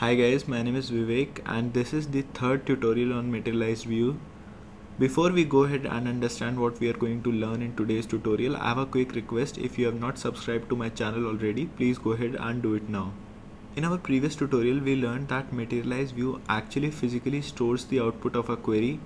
Hi guys, my name is Vivek and this is the third tutorial on materialized view. Before we go ahead and understand what we are going to learn in today's tutorial, I have a quick request. If you have not subscribed to my channel already, please go ahead and do it now. In our previous tutorial, we learned that materialized view actually physically stores the output of a query,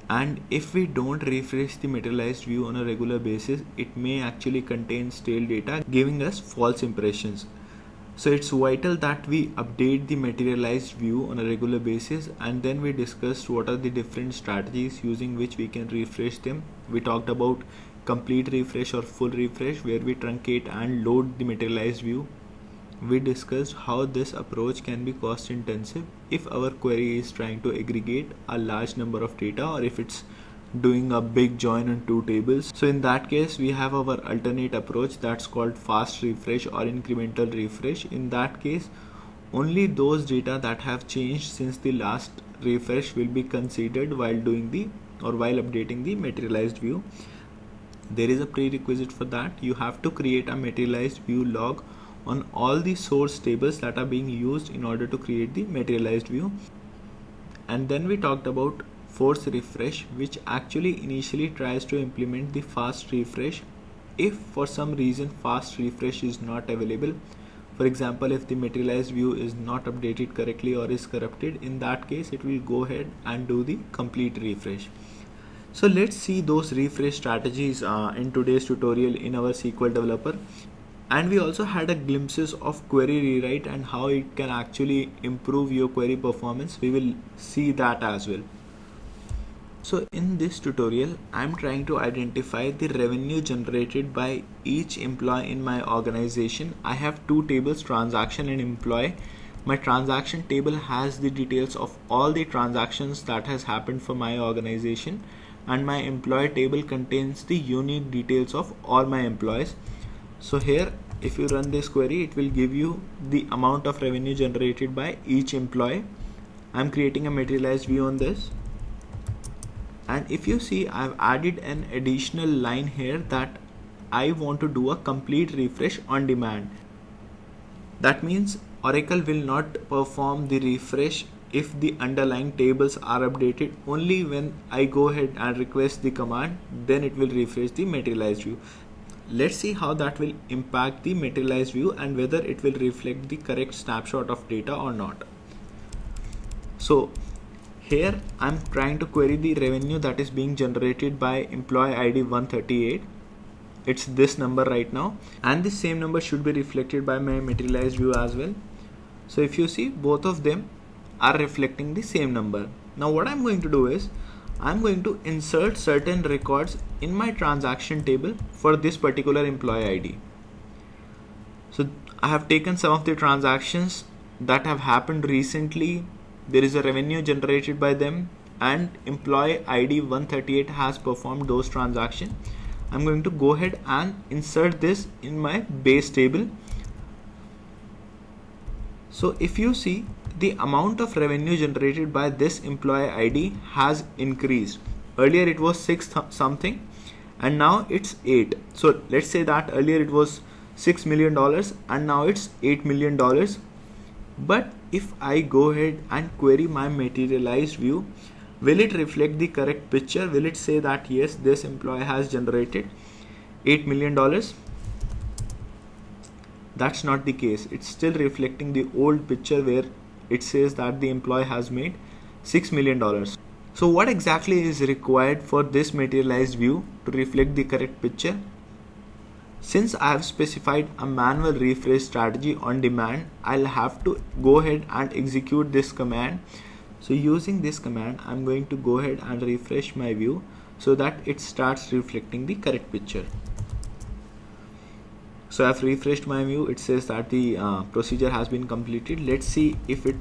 and if we don't refresh the materialized view on a regular basis, it may actually contain stale data, giving us false impressions. So it's vital that we update the materialized view on a regular basis, and then we discussed what are the different strategies using which we can refresh them. We talked about complete refresh or full refresh, where we truncate and load the materialized view. We discussed how this approach can be cost intensive if our query is trying to aggregate a large number of data, or if it's doing a big join on two tables. So in that case, we have our alternate approach that's called fast refresh or incremental refresh. In that case, only those data that have changed since the last refresh will be considered while updating the materialized view. There is a prerequisite for that. You have to create a materialized view log on all the source tables that are being used in order to create the materialized view. And then we talked about force refresh, which actually initially tries to implement the fast refresh if for some reason fast refresh is not available. For example, if the materialized view is not updated correctly or is corrupted, in that case it will go ahead and do the complete refresh. So let's see those refresh strategies in today's tutorial in our SQL developer. And we also had a glimpses of query rewrite and how it can actually improve your query performance. We will see that as well. So in this tutorial, I'm trying to identify the revenue generated by each employee in my organization. I have two tables, transaction and employee. My transaction table has the details of all the transactions that has happened for my organization, and my employee table contains the unique details of all my employees. So here, if you run this query, it will give you the amount of revenue generated by each employee. I'm creating a materialized view on this. And if you see, I've added an additional line here that I want to do a complete refresh on demand. That means Oracle will not perform the refresh if the underlying tables are updated. Only when I go ahead and request the command, then it will refresh the materialized view. Let's see how that will impact the materialized view and whether it will reflect the correct snapshot of data or not. So here I'm trying to query the revenue that is being generated by employee ID 138. It's this number right now, and the same number should be reflected by my materialized view as well. So if you see, both of them are reflecting the same number. Now what I'm going to do is I'm going to insert certain records in my transaction table for this particular employee ID. So I have taken some of the transactions that have happened recently. There is a revenue generated by them, and employee ID 138 has performed those transactions. I'm going to go ahead and insert this in my base table. So if you see, the amount of revenue generated by this employee ID has increased. Earlier it was 6 something and now it's 8. So let's say that earlier it was $6 million and now it's $8 million. But if I go ahead and query my materialized view, will it reflect the correct picture? Will it say that yes, this employee has generated $8 million? That's not the case. It's still reflecting the old picture where it says that the employee has made $6 million. So what exactly is required for this materialized view to reflect the correct picture? Since I have specified a manual refresh strategy on demand, I'll have to go ahead and execute this command. So using this command, I'm going to go ahead and refresh my view so that it starts reflecting the correct picture. So I've refreshed my view. It says that the procedure has been completed. Let's see if it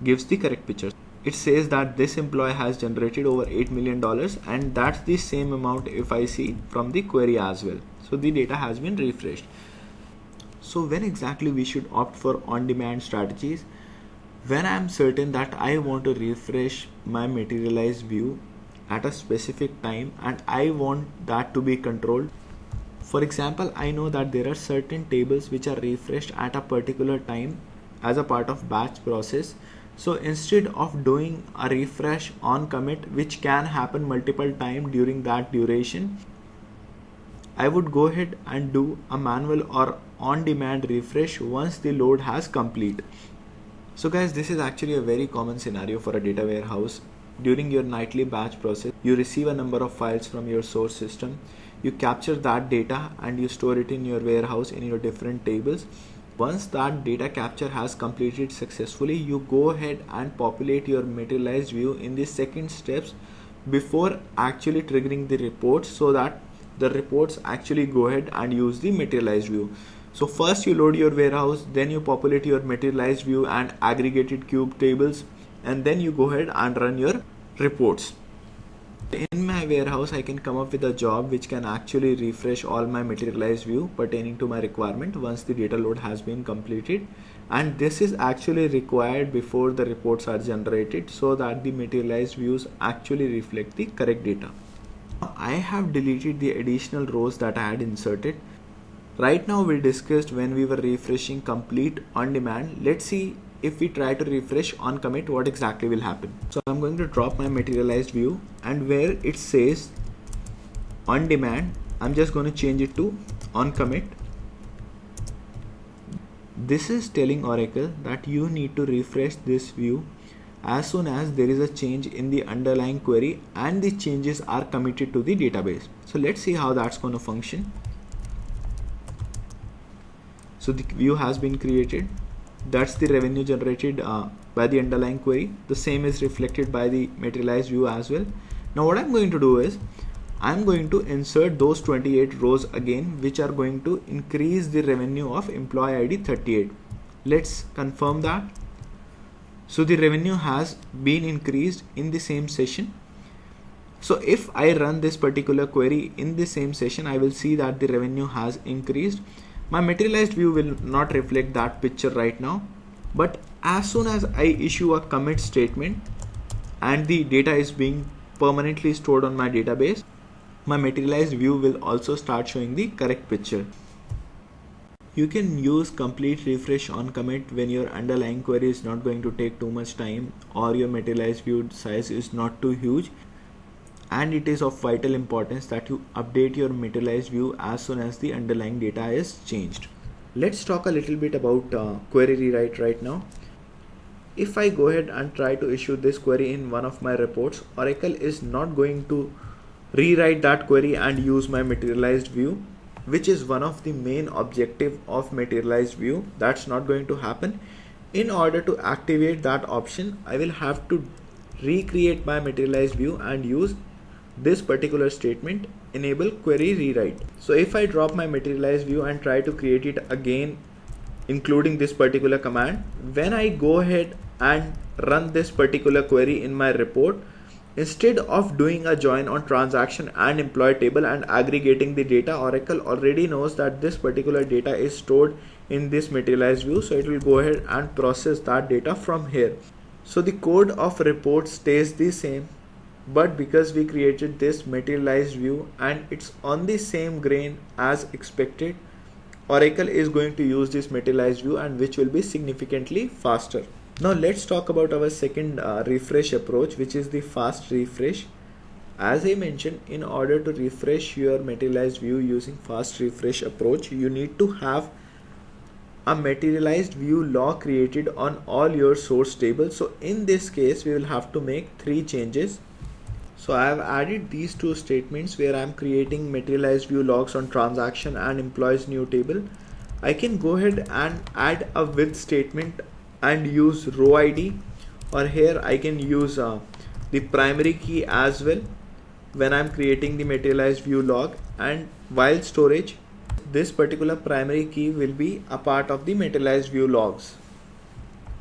gives the correct picture. It says that this employee has generated over $8 million, and that's the same amount if I see from the query as well. So the data has been refreshed. So when exactly we should opt for on-demand strategies? When I'm certain that I want to refresh my materialized view at a specific time and I want that to be controlled. For example, I know that there are certain tables which are refreshed at a particular time as a part of batch process. So instead of doing a refresh on commit, which can happen multiple times during that duration, I would go ahead and do a manual or on-demand refresh once the load has complete. So guys, this is actually a very common scenario for a data warehouse. During your nightly batch process, you receive a number of files from your source system. You capture that data and you store it in your warehouse in your different tables. Once that data capture has completed successfully, you go ahead and populate your materialized view in the second steps before actually triggering the reports, so that the reports actually go ahead and use the materialized view. So first you load your warehouse, then you populate your materialized view and aggregated cube tables, and then you go ahead and run your reports. In my warehouse, I can come up with a job which can actually refresh all my materialized view pertaining to my requirement once the data load has been completed. And this is actually required before the reports are generated, so that the materialized views actually reflect the correct data. I have deleted the additional rows that I had inserted. Right now we discussed when we were refreshing complete on demand. Let's see if we try to refresh on commit, what exactly will happen. So I'm going to drop my materialized view, and where it says on demand, I'm just going to change it to on commit. This is telling Oracle that you need to refresh this view as soon as there is a change in the underlying query and the changes are committed to the database. So let's see how that's going to function. So the view has been created. That's the revenue generated by the underlying query. The same is reflected by the materialized view as well. Now what I'm going to do is I'm going to insert those 28 rows again, which are going to increase the revenue of employee ID 38. Let's confirm that. So the revenue has been increased in the same session. So if I run this particular query in the same session, I will see that the revenue has increased. My materialized view will not reflect that picture right now, but as soon as I issue a commit statement and the data is being permanently stored on my database, my materialized view will also start showing the correct picture. You can use complete refresh on commit when your underlying query is not going to take too much time, or your materialized view size is not too huge, and it is of vital importance that you update your materialized view as soon as the underlying data is changed. Let's talk a little bit about query rewrite right now. If I go ahead and try to issue this query in one of my reports, Oracle is not going to rewrite that query and use my materialized view, which is one of the main objective of materialized view. That's not going to happen. In order to activate that option, I will have to recreate my materialized view and use this particular statement, enable query rewrite. So if I drop my materialized view and try to create it again, including this particular command, when I go ahead and run this particular query in my report, instead of doing a join on transaction and employee table and aggregating the data, Oracle already knows that this particular data is stored in this materialized view, so it will go ahead and process that data from here. So the code of report stays the same, but because we created this materialized view and it's on the same grain as expected, Oracle is going to use this materialized view, and which will be significantly faster. Now let's talk about our second refresh approach, which is the fast refresh. As I mentioned, in order to refresh your materialized view using fast refresh approach, you need to have a materialized view log created on all your source tables. So in this case, we will have to make 3 changes. So I have added these 2 statements where I am creating materialized view logs on transaction and employees new table. I can go ahead and add a with statement and use row ID, or here I can use the primary key as well when I'm creating the materialized view log, and while storage, this particular primary key will be a part of the materialized view logs.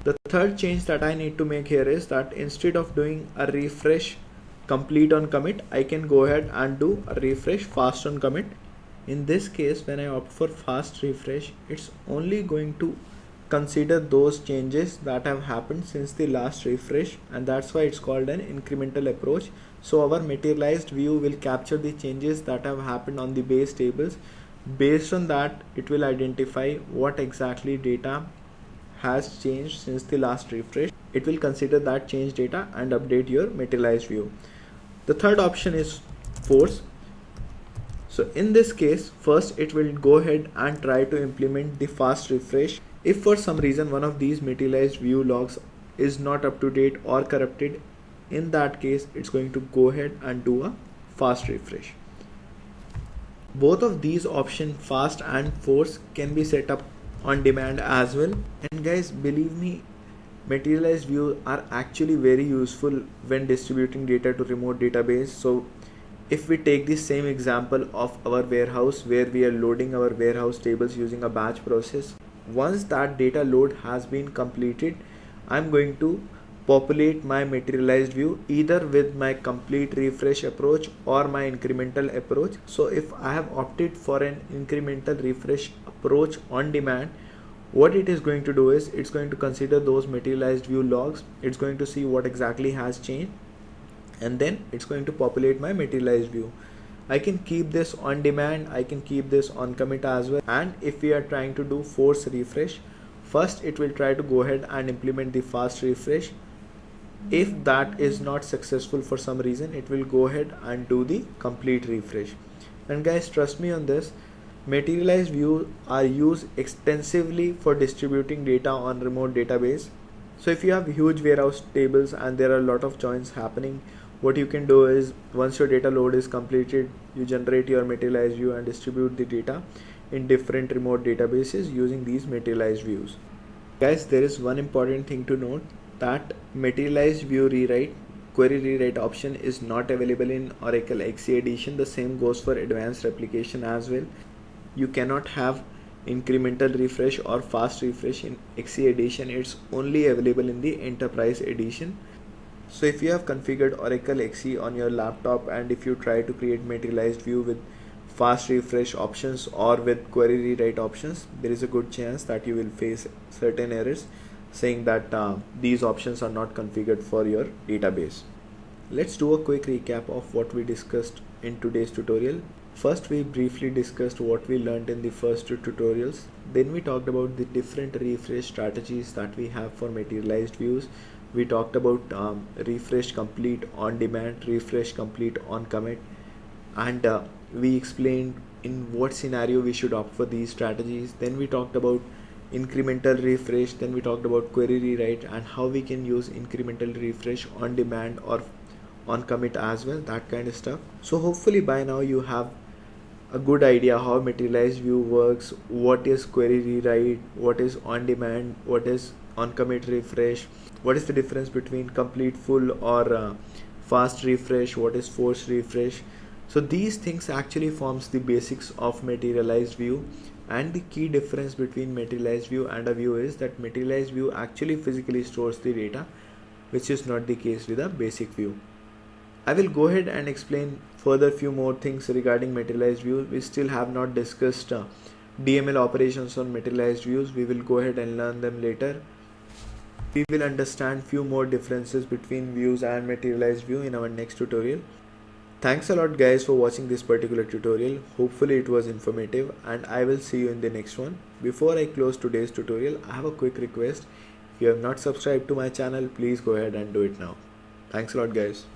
The third change that I need to make here is that instead of doing a refresh complete on commit, I can go ahead and do a refresh fast on commit. In this case, when I opt for fast refresh, it's only going to consider those changes that have happened since the last refresh, and that's why it's called an incremental approach. So our materialized view will capture the changes that have happened on the base tables. Based on that, it will identify what exactly data has changed since the last refresh, it will consider that change data and update your materialized view. The third option is force. So in this case, first it will go ahead and try to implement the fast refresh. If for some reason one of these materialized view logs is not up to date or corrupted, in that case it's going to go ahead and do a fast refresh. Both of these options, fast and force, can be set up on demand as well. And guys, believe me, materialized views are actually very useful when distributing data to remote database. So if we take the same example of our warehouse where we are loading our warehouse tables using a batch process, once that data load has been completed, I'm going to populate my materialized view either with my complete refresh approach or my incremental approach. So if I have opted for an incremental refresh approach on demand, what it is going to do is it's going to consider those materialized view logs, it's going to see what exactly has changed, and then it's going to populate my materialized view. I can keep this on demand, I can keep this on commit as well. And if we are trying to do force refresh, first it will try to go ahead and implement the fast refresh. If that is not successful for some reason, it will go ahead and do the complete refresh. And guys, trust me on this, materialized views are used extensively for distributing data on remote database. So if you have huge warehouse tables and there are a lot of joins happening, what you can do is once your data load is completed, you generate your materialized view and distribute the data in different remote databases using these materialized views. Guys, there is one important thing to note, that materialized view rewrite, query rewrite option is not available in Oracle XE edition. The same goes for advanced replication as well. You cannot have incremental refresh or fast refresh in XE edition. It's only available in the enterprise edition. So if you have configured Oracle XE on your laptop and if you try to create materialized view with fast refresh options or with query rewrite options, there is a good chance that you will face certain errors saying that these options are not configured for your database. Let's do a quick recap of what we discussed in today's tutorial. First, we briefly discussed what we learned in the first two tutorials. Then we talked about the different refresh strategies that we have for materialized views. We talked about refresh complete on demand, refresh complete on commit, and we explained in what scenario we should opt for these strategies. Then we talked about incremental refresh, then we talked about query rewrite and how we can use incremental refresh on demand or on commit as well, that kind of stuff. So hopefully by now you have a good idea how materialized view works, what is query rewrite, what is on demand, what is on commit refresh, what is the difference between complete full or fast refresh, what is force refresh. So these things actually forms the basics of materialized view. And the key difference between materialized view and a view is that materialized view actually physically stores the data, which is not the case with a basic view. I will go ahead and explain further few more things regarding materialized views. We still have not discussed DML operations on materialized views. We will go ahead and learn them later. We will understand few more differences between views and materialized view in our next tutorial. Thanks a lot guys for watching this particular tutorial. Hopefully it was informative and I will see you in the next one. Before I close today's tutorial, I have a quick request. If you have not subscribed to my channel, please go ahead and do it now. Thanks a lot guys.